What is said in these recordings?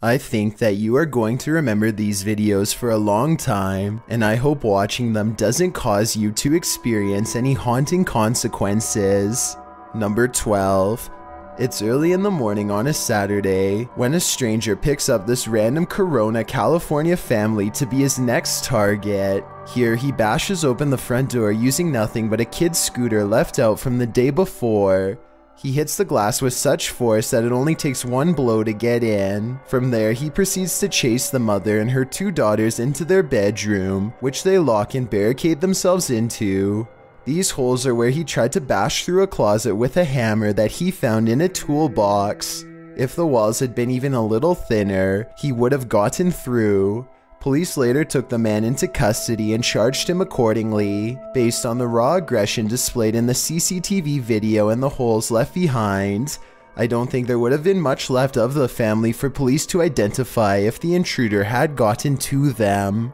I think that you are going to remember these videos for a long time, and I hope watching them doesn't cause you to experience any haunting consequences. Number 12. It's early in the morning on a Saturday when a stranger picks up this random Corona, California family to be his next target. Here he bashes open the front door using nothing but a kid's scooter left out from the day before. He hits the glass with such force that it only takes one blow to get in. From there, he proceeds to chase the mother and her two daughters into their bedroom, which they lock and barricade themselves into. These holes are where he tried to bash through a closet with a hammer that he found in a toolbox. If the walls had been even a little thinner, he would have gotten through. Police later took the man into custody and charged him accordingly, based on the raw aggression displayed in the CCTV video and the holes left behind. I don't think there would have been much left of the family for police to identify if the intruder had gotten to them.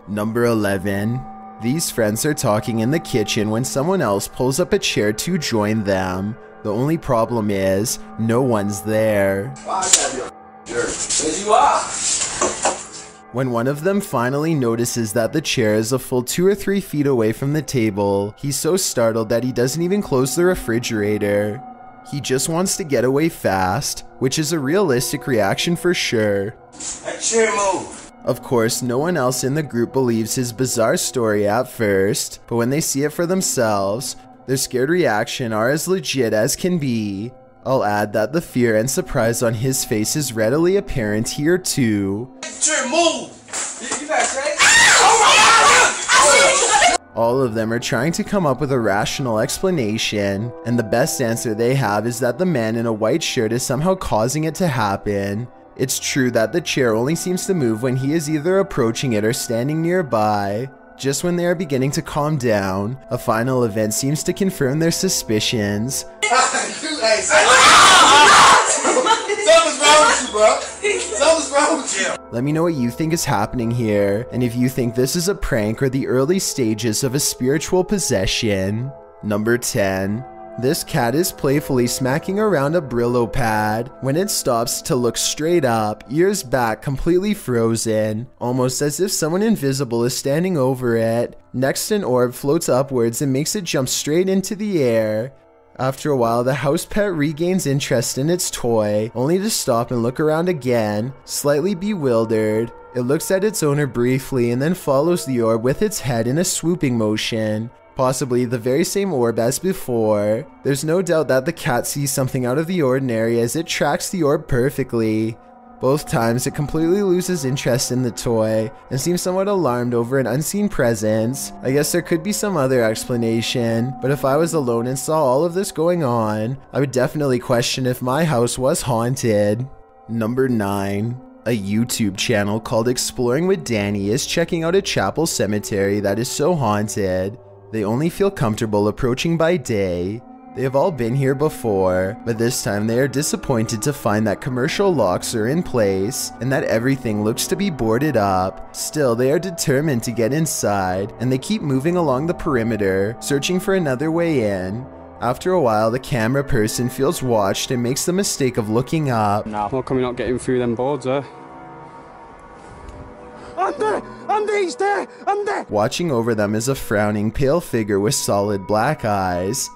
Number 11. These friends are talking in the kitchen when someone else pulls up a chair to join them. The only problem is, no one's there. When one of them finally notices that the chair is a full 2 or 3 feet away from the table, he's so startled that he doesn't even close the refrigerator. He just wants to get away fast, which is a realistic reaction for sure. That chair move. Of course, no one else in the group believes his bizarre story at first, but when they see it for themselves, their scared reaction are as legit as can be. I'll add that the fear and surprise on his face is readily apparent here too. Chair move. You got Jay? All of them are trying to come up with a rational explanation, and the best answer they have is that the man in a white shirt is somehow causing it to happen. It's true that the chair only seems to move when he is either approaching it or standing nearby. Just when they are beginning to calm down, a final event seems to confirm their suspicions. Something's wrong with you, bro. Something's wrong with you. Let me know what you think is happening here, and if you think this is a prank or the early stages of a spiritual possession. Number 10. This cat is playfully smacking around a Brillo pad when it stops to look straight up, ears back, completely frozen, almost as if someone invisible is standing over it. Next, an orb floats upwards and makes it jump straight into the air. After a while, the house pet regains interest in its toy, only to stop and look around again, slightly bewildered. It looks at its owner briefly and then follows the orb with its head in a swooping motion. Possibly the very same orb as before. There's no doubt that the cat sees something out of the ordinary as it tracks the orb perfectly. Both times it completely loses interest in the toy and seems somewhat alarmed over an unseen presence. I guess there could be some other explanation, but if I was alone and saw all of this going on, I would definitely question if my house was haunted. Number 9. A YouTube channel called Exploring with Danny is checking out a chapel cemetery that is so haunted. They only feel comfortable approaching by day. They have all been here before, but this time they are disappointed to find that commercial locks are in place and that everything looks to be boarded up. Still, they are determined to get inside, and they keep moving along the perimeter, searching for another way in. After a while, the camera person feels watched and makes the mistake of looking up. How come you're not getting through them boards, eh? He's there! Watching over them is a frowning, pale figure with solid black eyes.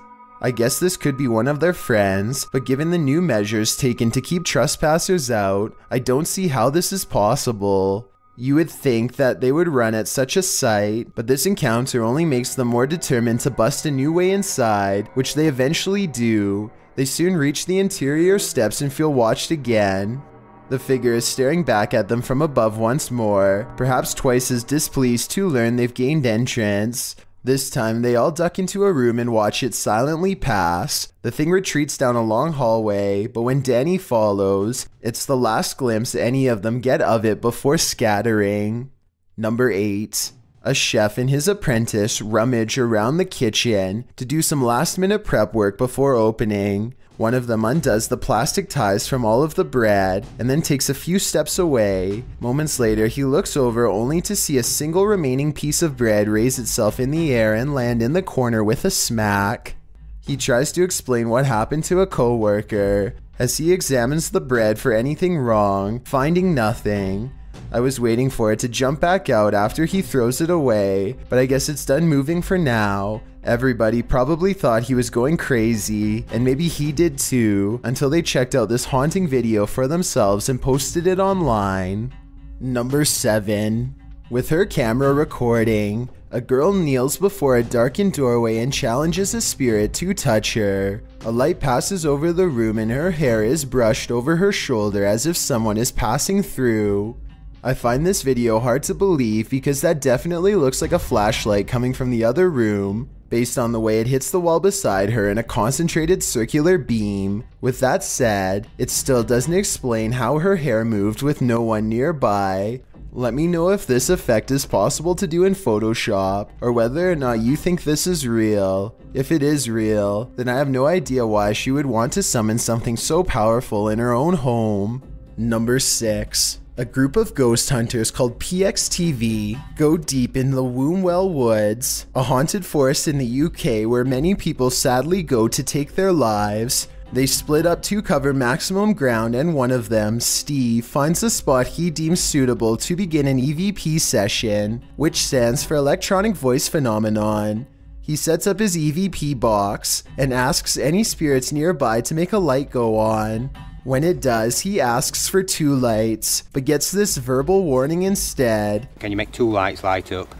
I guess this could be one of their friends, but given the new measures taken to keep trespassers out, I don't see how this is possible. You would think that they would run at such a sight, but this encounter only makes them more determined to bust a new way inside, which they eventually do. They soon reach the interior steps and feel watched again. The figure is staring back at them from above once more, perhaps twice as displeased to learn they've gained entrance. This time, they all duck into a room and watch it silently pass. The thing retreats down a long hallway, but when Danny follows, it's the last glimpse any of them get of it before scattering. Number 8. A chef and his apprentice rummage around the kitchen to do some last-minute prep work before opening. One of them undoes the plastic ties from all of the bread and then takes a few steps away. Moments later, he looks over only to see a single remaining piece of bread raise itself in the air and land in the corner with a smack. He tries to explain what happened to a co-worker, as he examines the bread for anything wrong, finding nothing. I was waiting for it to jump back out after he throws it away, but I guess it's done moving for now. Everybody probably thought he was going crazy, and maybe he did too, until they checked out this haunting video for themselves and posted it online. Number 7. With her camera recording, a girl kneels before a darkened doorway and challenges a spirit to touch her. A light passes over the room and her hair is brushed over her shoulder as if someone is passing through. I find this video hard to believe because that definitely looks like a flashlight coming from the other room, based on the way it hits the wall beside her in a concentrated circular beam. With that said, it still doesn't explain how her hair moved with no one nearby. Let me know if this effect is possible to do in Photoshop, or whether or not you think this is real. If it is real, then I have no idea why she would want to summon something so powerful in her own home. Number 6. A group of ghost hunters called PXTV go deep in the Wombwell Woods, a haunted forest in the UK where many people sadly go to take their lives. They split up to cover maximum ground, and one of them, Steve, finds a spot he deems suitable to begin an EVP session, which stands for Electronic Voice Phenomenon. He sets up his EVP box and asks any spirits nearby to make a light go on. When it does, he asks for 2 lights, but gets this verbal warning instead. Can you make 2 lights light up?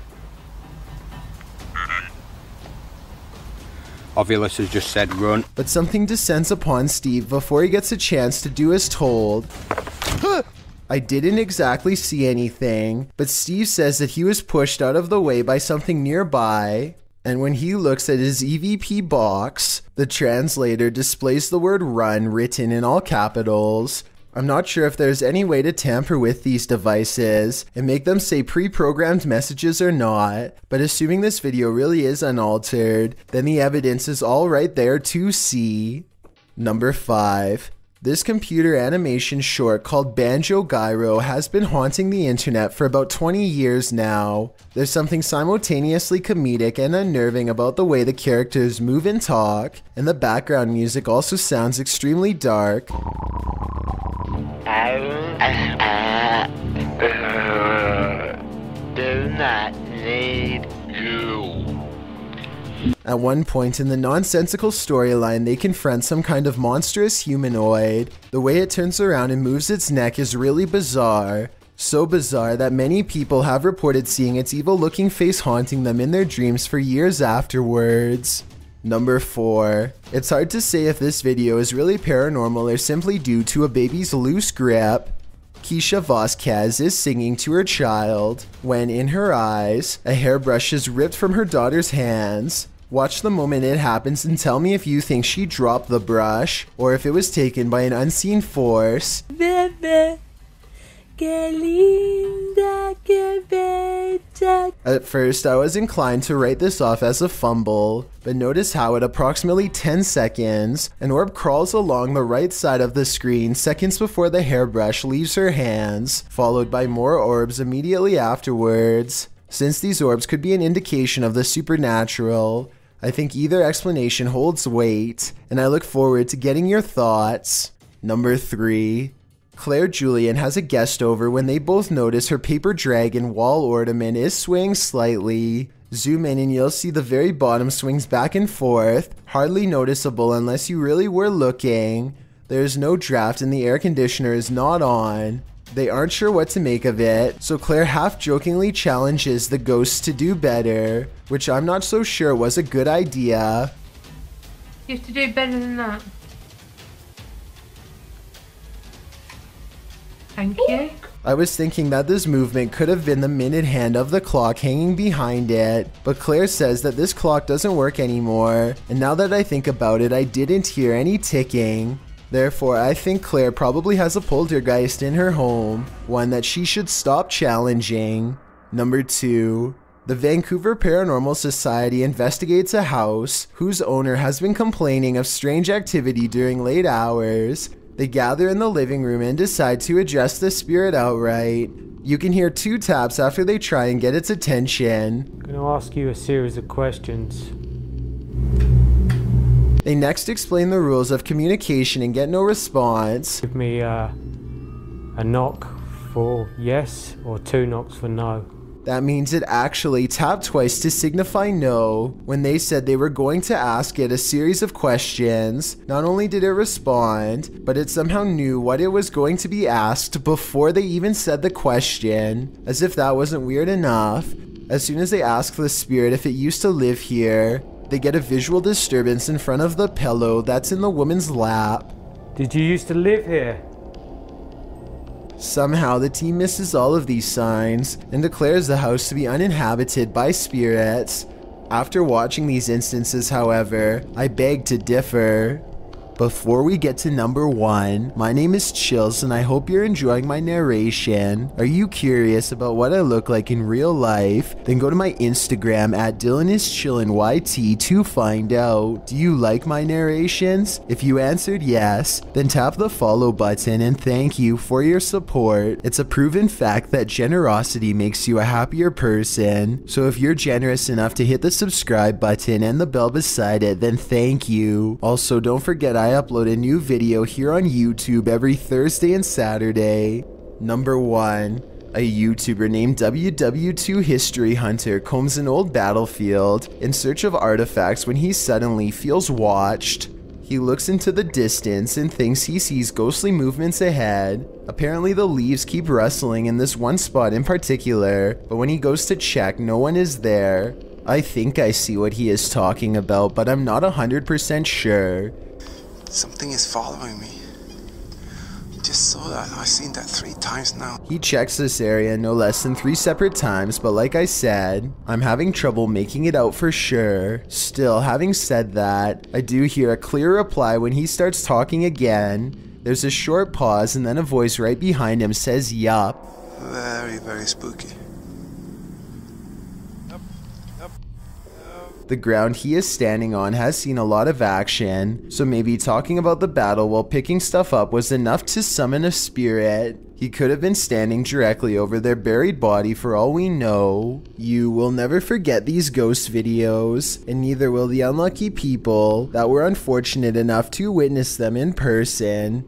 Ovilus has just said run. But something descends upon Steve before he gets a chance to do as told. I didn't exactly see anything, but Steve says that he was pushed out of the way by something nearby. And when he looks at his EVP box, the translator displays the word run written in all capitals. I'm not sure if there's any way to tamper with these devices and make them say pre-programmed messages or not, but assuming this video really is unaltered, then the evidence is all right there to see. Number 5. This computer animation short called Banjo Gyro has been haunting the internet for about 20 years now. There's something simultaneously comedic and unnerving about the way the characters move and talk, and the background music also sounds extremely dark. Do not need you. At one point in the nonsensical storyline, they confront some kind of monstrous humanoid. The way it turns around and moves its neck is really bizarre. So bizarre that many people have reported seeing its evil-looking face haunting them in their dreams for years afterwards. Number 4. It's hard to say if this video is really paranormal or simply due to a baby's loose grip. Keisha Vasquez is singing to her child when, in her eyes, a hairbrush is ripped from her daughter's hands. Watch the moment it happens and tell me if you think she dropped the brush or if it was taken by an unseen force. Bebé, que linda, que bella. At first, I was inclined to write this off as a fumble, but notice how at approximately 10 seconds, an orb crawls along the right side of the screen seconds before the hairbrush leaves her hands, followed by more orbs immediately afterwards. Since these orbs could be an indication of the supernatural, I think either explanation holds weight, and I look forward to getting your thoughts. Number 3. Claire Julian has a guest over when they both notice her paper dragon wall ornament is swaying slightly. Zoom in and you'll see the very bottom swings back and forth, hardly noticeable unless you really were looking. There is no draft and the air conditioner is not on. They aren't sure what to make of it, so Claire half-jokingly challenges the ghosts to do better, which I'm not so sure was a good idea. You have to do better than that. Thank you. I was thinking that this movement could have been the minute hand of the clock hanging behind it, but Claire says that this clock doesn't work anymore, and now that I think about it, I didn't hear any ticking. Therefore, I think Claire probably has a poltergeist in her home, one that she should stop challenging. Number 2. The Vancouver Paranormal Society investigates a house whose owner has been complaining of strange activity during late hours. They gather in the living room and decide to address the spirit outright. You can hear 2 taps after they try and get its attention. I'm going to ask you a series of questions. They next explain the rules of communication and get no response. Give me a knock for yes or 2 knocks for no. That means it actually tapped twice to signify no. When they said they were going to ask it a series of questions, not only did it respond, but it somehow knew what it was going to be asked before they even said the question, as if that wasn't weird enough. As soon as they ask the spirit if it used to live here, they get a visual disturbance in front of the pillow that's in the woman's lap. Did you used to live here? Somehow the team misses all of these signs and declares the house to be uninhabited by spirits. After watching these instances, however, I beg to differ. Before we get to number 1, my name is Chills and I hope you're enjoying my narration. Are you curious about what I look like in real life? Then go to my Instagram at DylanIsChillinYT to find out. Do you like my narrations? If you answered yes, then tap the follow button and thank you for your support. It's a proven fact that generosity makes you a happier person. So if you're generous enough to hit the subscribe button and the bell beside it, then thank you. Also, don't forget I upload a new video here on YouTube every Thursday and Saturday. Number 1. A YouTuber named WW2 History Hunter combs an old battlefield in search of artifacts when he suddenly feels watched. He looks into the distance and thinks he sees ghostly movements ahead. Apparently the leaves keep rustling in this one spot in particular, but when he goes to check, no one is there. I think I see what he is talking about, but I'm not 100% sure. Something is following me. Just saw that. I've seen that 3 times now. He checks this area no less than 3 separate times, but like I said, I'm having trouble making it out for sure. Still, having said that, I do hear a clear reply when he starts talking again. There's a short pause and then a voice right behind him says yup. Very, very spooky. The ground he is standing on has seen a lot of action, so maybe talking about the battle while picking stuff up was enough to summon a spirit. He could have been standing directly over their buried body for all we know. You will never forget these ghost videos, and neither will the unlucky people that were unfortunate enough to witness them in person.